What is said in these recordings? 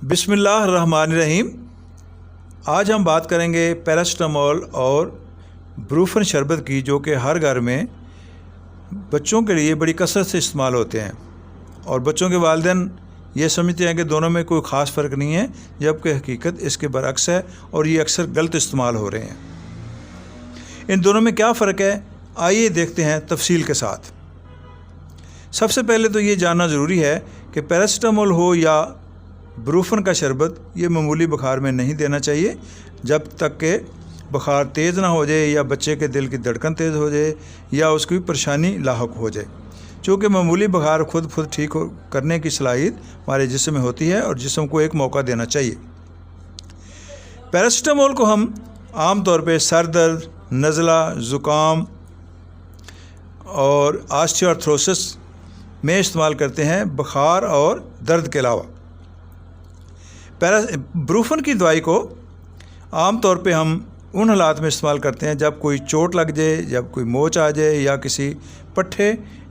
बिस्मिल्लाहिर्रहमानिर्रहीम। आज हम बात करेंगे पैरासिटामोल और ब्रूफन शरबत की, जो कि हर घर में बच्चों के लिए बड़ी कसरत से इस्तेमाल होते हैं और बच्चों के वालिदैन ये समझते हैं कि दोनों में कोई ख़ास फ़र्क नहीं है, जबकि हकीकत इसके बरअक्स है और ये अक्सर गलत इस्तेमाल हो रहे हैं। इन दोनों में क्या फ़र्क है, आइए देखते हैं तफसील के साथ। सबसे पहले तो ये जानना ज़रूरी है कि पैरासिटामोल हो या ब्रूफन का शरबत, ये मामूली बुखार में नहीं देना चाहिए जब तक कि बुखार तेज़ ना हो जाए या बच्चे के दिल की धड़कन तेज़ हो जाए या उसकी परेशानी लाहक हो जाए। चूँकि मामूली बुखार खुद ठीक करने की सलाहियत हमारे जिस्म में होती है और जिस्म को एक मौका देना चाहिए। पैरासिटामोल को हम आम तौर पे सर दर्द, नज़ला, ज़ुकाम और ऑस्टियोआर्थ्रोसिस में इस्तेमाल करते हैं, बुखार और दर्द के अलावा। ब्रूफन की दवाई को आम तौर पे हम उन हालात में इस्तेमाल करते हैं जब कोई चोट लग जाए, जब कोई मोच आ जाए या किसी पट्ठे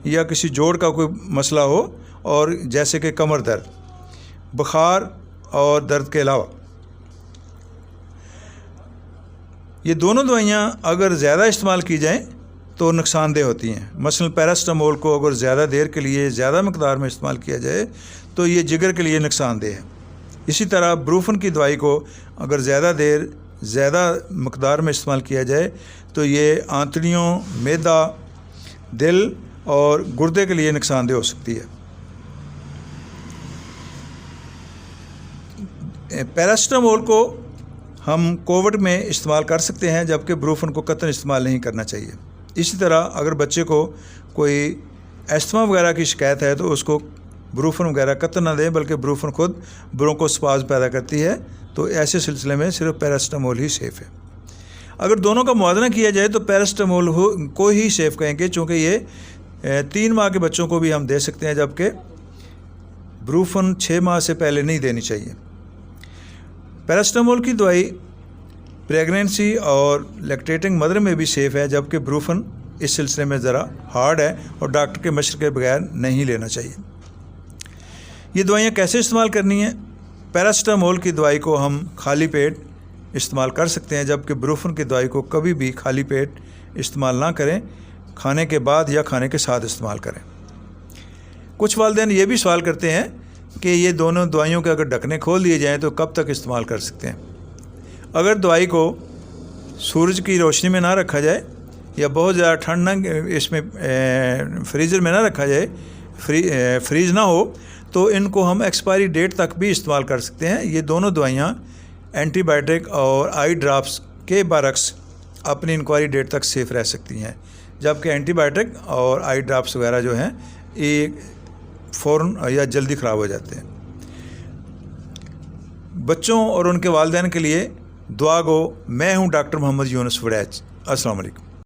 या किसी जोड़ का कोई मसला हो, और जैसे कि कमर दर्द, बुखार और दर्द के अलावा। ये दोनों दवाइयाँ अगर ज़्यादा इस्तेमाल की जाएं तो नुकसानदेह होती हैं। मसलन पैरासिटामोल को अगर ज़्यादा देर के लिए ज़्यादा मकदार में इस्तेमाल किया जाए तो ये जिगर के लिए नुकसानदेह है। इसी तरह ब्रूफन की दवाई को अगर ज़्यादा देर ज़्यादा मकदार में इस्तेमाल किया जाए तो ये आंतड़ियों, मैदा, दिल और गुर्दे के लिए नुकसानदेह हो सकती है। पैरासिटामोल को हम कोविड में इस्तेमाल कर सकते हैं, जबकि ब्रूफन को कतई इस्तेमाल नहीं करना चाहिए। इसी तरह अगर बच्चे को कोई एस्थमा वगैरह की शिकायत है तो उसको ब्रूफन वगैरह कतई ना दें, बल्कि ब्रूफन खुद ब्रोंकोस्पाज़म पैदा करती है, तो ऐसे सिलसिले में सिर्फ पैरासिटामोल ही सेफ़ है। अगर दोनों का मुआवजा किया जाए तो पैरासिटामोल को ही सेफ़ कहेंगे, चूँकि ये 3 माह के बच्चों को भी हम दे सकते हैं, जबकि ब्रूफन 6 माह से पहले नहीं देनी चाहिए। पैरासिटामोल की दवाई प्रेगनेंसी और लैक्टेटिंग मदर में भी सेफ़ है, जबकि ब्रूफन इस सिलसिले में ज़रा हार्ड है और डॉक्टर के मशवरे के बगैर नहीं लेना चाहिए। ये दवाइयाँ कैसे इस्तेमाल करनी है? पैरासिटामोल की दवाई को हम खाली पेट इस्तेमाल कर सकते हैं, जबकि ब्रूफन की दवाई को कभी भी खाली पेट इस्तेमाल ना करें, खाने के बाद या खाने के साथ इस्तेमाल करें। कुछ वालिदैन ये भी सवाल करते हैं कि ये दोनों दवाइयों के अगर ढकने खोल दिए जाएँ तो कब तक इस्तेमाल कर सकते हैं। अगर दवाई को सूरज की रोशनी में ना रखा जाए या बहुत ज़्यादा ठंड ना, इसमें फ्रीज़र में ना रखा जाए, फ्रीज ना हो, तो इनको हम एक्सपायरी डेट तक भी इस्तेमाल कर सकते हैं। ये दोनों दवाइयाँ एंटीबायोटिक और आई ड्रॉप्स के बरक्स अपनी इंक्वायरी डेट तक सेफ़ रह सकती हैं, जबकि एंटीबायोटिक और आई ड्रॉप्स वगैरह जो हैं ये फ़ौरन या जल्दी ख़राब हो जाते हैं। बच्चों और उनके वालिदैन के लिए दुआ गो। मैं हूँ डॉक्टर मोहम्मद यूनुस वड़ैच। अस्सलाम वालेकुम।